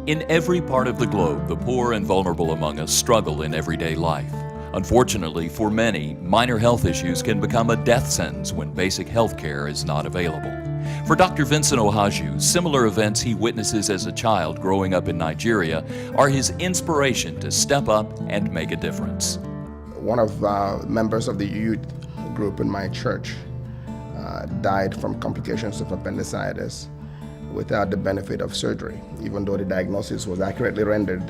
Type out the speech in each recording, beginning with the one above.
In every part of the globe, the poor and vulnerable among us struggle in everyday life. Unfortunately, for many, minor health issues can become a death sentence when basic health care is not available. For Dr. Vincent Ohaju, similar events he witnesses as a child growing up in Nigeria are his inspiration to step up and make a difference. One of members of the youth group in my church died from complications of appendicitis without the benefit of surgery. Even though the diagnosis was accurately rendered,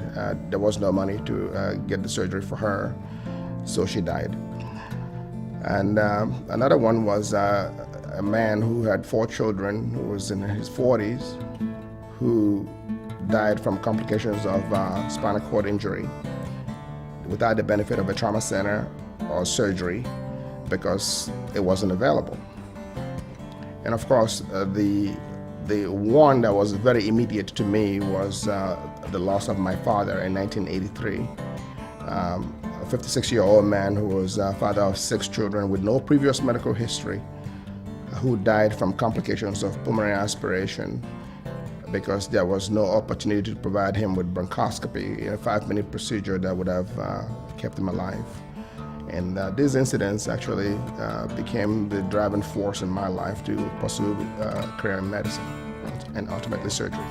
there was no money to get the surgery for her, so she died. And another one was a man who had 4 children, who was in his 40s, who died from complications of spinal cord injury without the benefit of a trauma center or surgery because it wasn't available. And of course, the one that was very immediate to me was the loss of my father in 1983. A 56-year-old man who was father of 6 children with no previous medical history, who died from complications of pulmonary aspiration because there was no opportunity to provide him with bronchoscopy, a 5-minute procedure that would have kept him alive. And these incidents actually became the driving force in my life to pursue a career in medicine and ultimately surgery.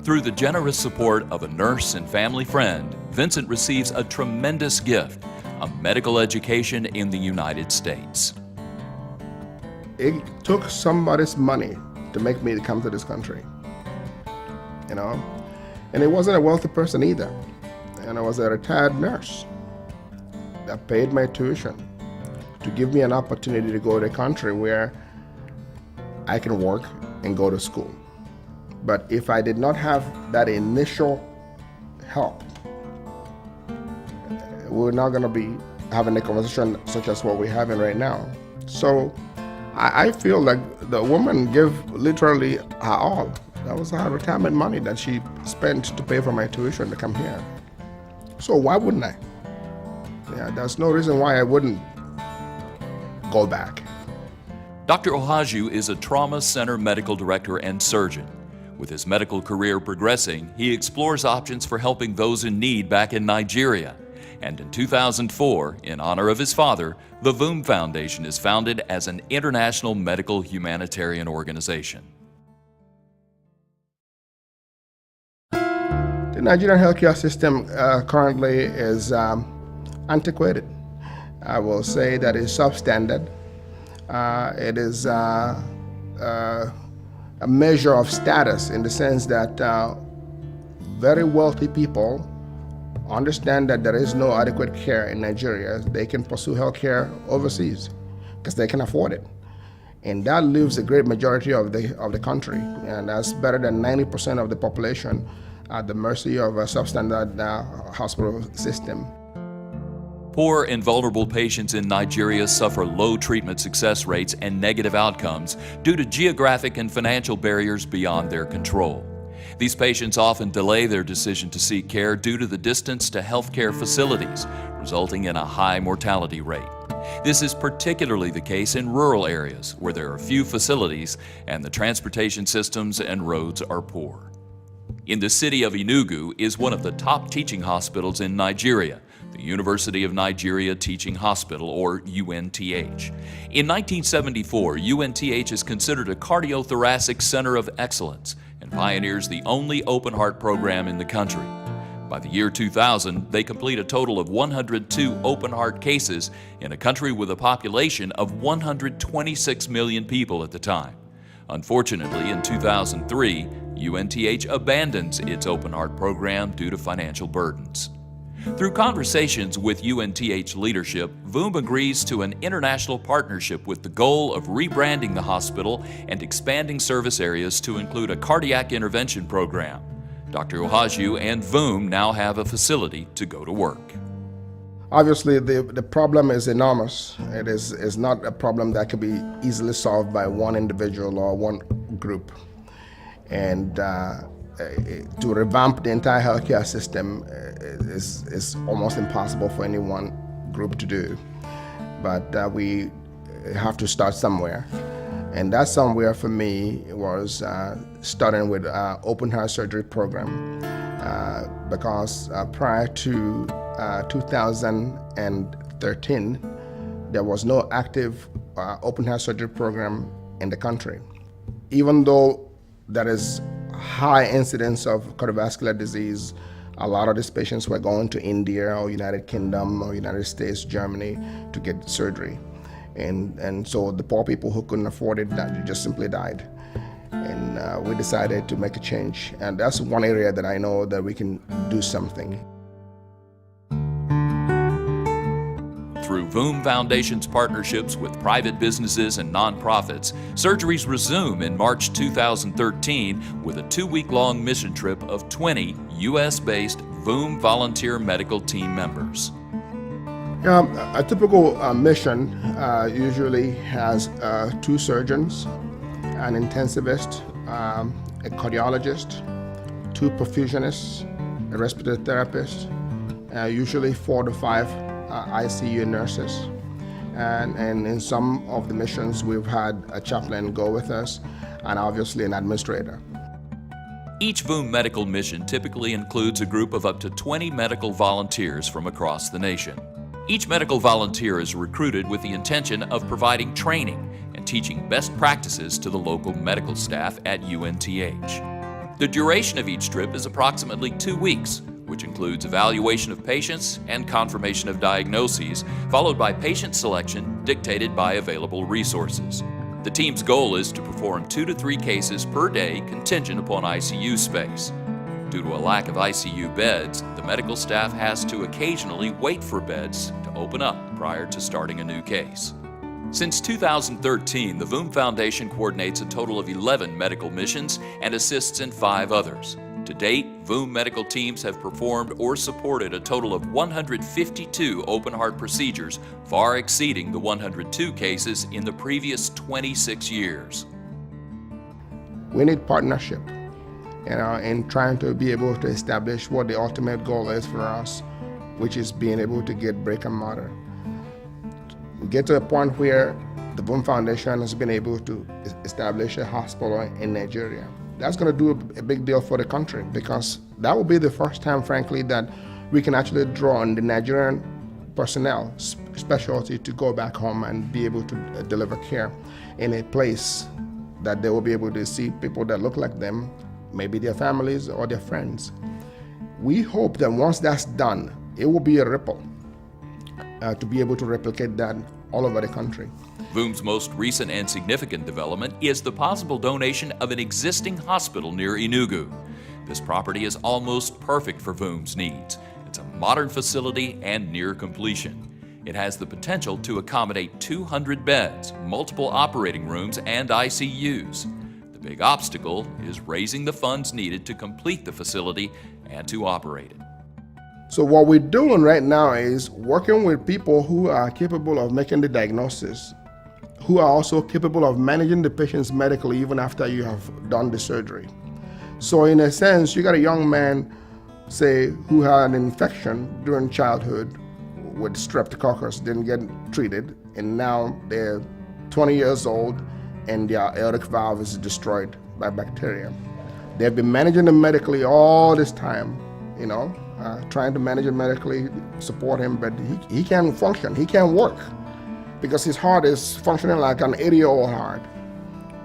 Through the generous support of a nurse and family friend, Vincent receives a tremendous gift, a medical education in the United States. It took somebody's money to make me come to this country, you know? And it wasn't a wealthy person either. And I was a retired nurse that paid my tuition to give me an opportunity to go to a country where I can work and go to school. But if I did not have that initial help, we're not going to be having a conversation such as what we're having right now. So I feel like the woman gave literally her all. That was her retirement money that she spent to pay for my tuition to come here. So why wouldn't I? Yeah, there's no reason why I wouldn't go back. Dr. Ohaju is a trauma center medical director and surgeon. With his medical career progressing, he explores options for helping those in need back in Nigeria. And in 2004, in honor of his father, the VOOM Foundation is founded as an international medical humanitarian organization. The Nigerian healthcare system currently is antiquated. I will say that it's substandard. It is a measure of status in the sense that very wealthy people understand that there is no adequate care in Nigeria. They can pursue health care overseas because they can afford it. And that leaves the great majority of the country, and that's better than 90% of the population at the mercy of a substandard hospital system. Poor and vulnerable patients in Nigeria suffer low treatment success rates and negative outcomes due to geographic and financial barriers beyond their control. These patients often delay their decision to seek care due to the distance to healthcare facilities, resulting in a high mortality rate. This is particularly the case in rural areas where there are few facilities and the transportation systems and roads are poor. In the city of Enugu is one of the top teaching hospitals in Nigeria, the University of Nigeria Teaching Hospital, or UNTH. In 1974, UNTH is considered a cardiothoracic center of excellence and pioneers the only open heart program in the country. By the year 2000, they complete a total of 102 open heart cases in a country with a population of 126 million people at the time. Unfortunately, in 2003, UNTH abandons its open heart program due to financial burdens. Through conversations with UNTH leadership, VOOM agrees to an international partnership with the goal of rebranding the hospital and expanding service areas to include a cardiac intervention program. Dr. Ohaju and VOOM now have a facility to go to work. Obviously, the problem is enormous. It is not a problem that can be easily solved by one individual or one group. And to revamp the entire healthcare system is almost impossible for any one group to do. But we have to start somewhere. And that somewhere for me was starting with open heart surgery program because prior to 2013, there was no active open heart surgery program in the country. Even though there is high incidence of cardiovascular disease, a lot of these patients were going to India or United Kingdom or United States, Germany to get surgery. And so the poor people who couldn't afford it just simply died. And we decided to make a change. And that's one area that I know that we can do something. Through VOOM Foundation's partnerships with private businesses and nonprofits, surgeries resume in March 2013 with a 2-week-long mission trip of 20 U.S.-based VOOM volunteer medical team members. A typical mission usually has 2 surgeons, an intensivist, a cardiologist, 2 perfusionists, a respiratory therapist, usually 4 to 5 ICU nurses. And in some of the missions, we've had a chaplain go with us and obviously an administrator. Each VOOM medical mission typically includes a group of up to 20 medical volunteers from across the nation. Each medical volunteer is recruited with the intention of providing training and teaching best practices to the local medical staff at UNTH. The duration of each trip is approximately 2 weeks, which includes evaluation of patients and confirmation of diagnoses, followed by patient selection dictated by available resources. The team's goal is to perform 2 to 3 cases per day contingent upon ICU space. Due to a lack of ICU beds, the medical staff has to occasionally wait for beds to open up prior to starting a new case. Since 2013, the VOOM Foundation coordinates a total of 11 medical missions and assists in 5 others. To date, VOOM medical teams have performed or supported a total of 152 open heart procedures, far exceeding the 102 cases in the previous 26 years. We need partnership, in trying to be able to establish what the ultimate goal is for us, which is being able to get brick and mortar. We get to a point where the VOOM Foundation has been able to establish a hospital in Nigeria. That's going to do a big deal for the country, because that will be the first time, frankly, that we can actually draw on the Nigerian personnel, specialty, to go back home and be able to deliver care in a place that they will be able to see people that look like them, maybe their families or their friends. We hope that once that's done, it will be a ripple to be able to replicate that all over the country. VOOM's most recent and significant development is the possible donation of an existing hospital near Enugu. This property is almost perfect for VOOM's needs. It's a modern facility and near completion. It has the potential to accommodate 200 beds, multiple operating rooms, and ICUs. The big obstacle is raising the funds needed to complete the facility and to operate it. So what we're doing right now is working with people who are capable of making the diagnosis, who are also capable of managing the patients medically even after you have done the surgery. So in a sense, you got a young man, say, who had an infection during childhood with streptococcus, didn't get treated, and now they're 20 years old and their aortic valve is destroyed by bacteria. They've been managing them medically all this time, trying to manage him medically, support him, but he can't function, he can't work, because his heart is functioning like an 80-year-old heart.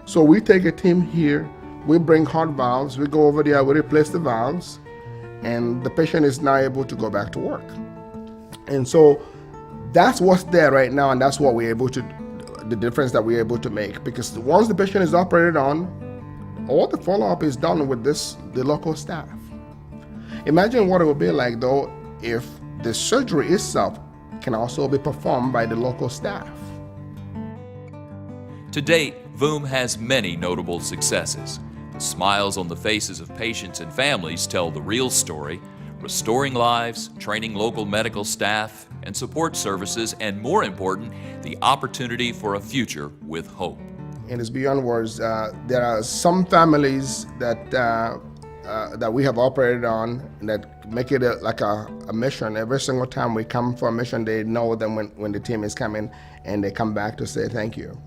So we take a team here, we bring heart valves, we go over there, we replace the valves, and the patient is now able to go back to work. And so that's what's there right now, and that's what we're able to, the difference that we're able to make, because once the patient is operated on, all the follow-up is done with the local staff. Imagine what it would be like, though, if the surgery itself can also be performed by the local staff. To date, VOOM has many notable successes. The smiles on the faces of patients and families tell the real story, restoring lives, training local medical staff and support services, and more important, the opportunity for a future with hope. And it's beyond words. There are some families that we have operated on that make it like a mission. Every single time we come for a mission, they know that when the team is coming, and they come back to say thank you.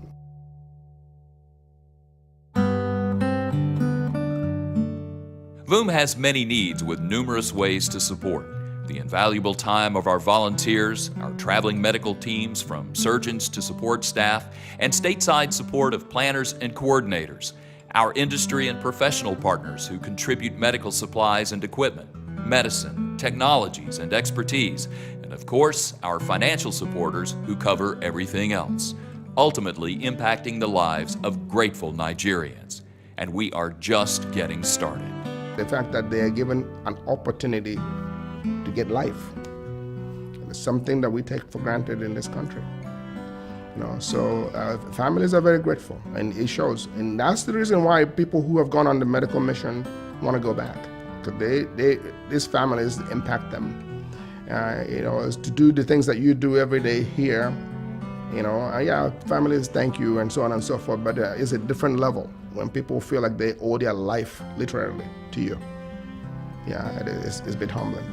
VOOM has many needs with numerous ways to support. The invaluable time of our volunteers, our traveling medical teams from surgeons to support staff, and stateside support of planners and coordinators, our industry and professional partners who contribute medical supplies and equipment, medicine, technologies, and expertise, and of course, our financial supporters who cover everything else, ultimately impacting the lives of grateful Nigerians. And we are just getting started. The fact that they are given an opportunity to get life is something that we take for granted in this country. So families are very grateful, and it shows. And that's the reason why people who have gone on the medical mission want to go back, because these families impact them. Is to do the things that you do every day here. Families thank you and so on and so forth, but it's a different level when people feel like they owe their life literally to you. It's a bit humbling.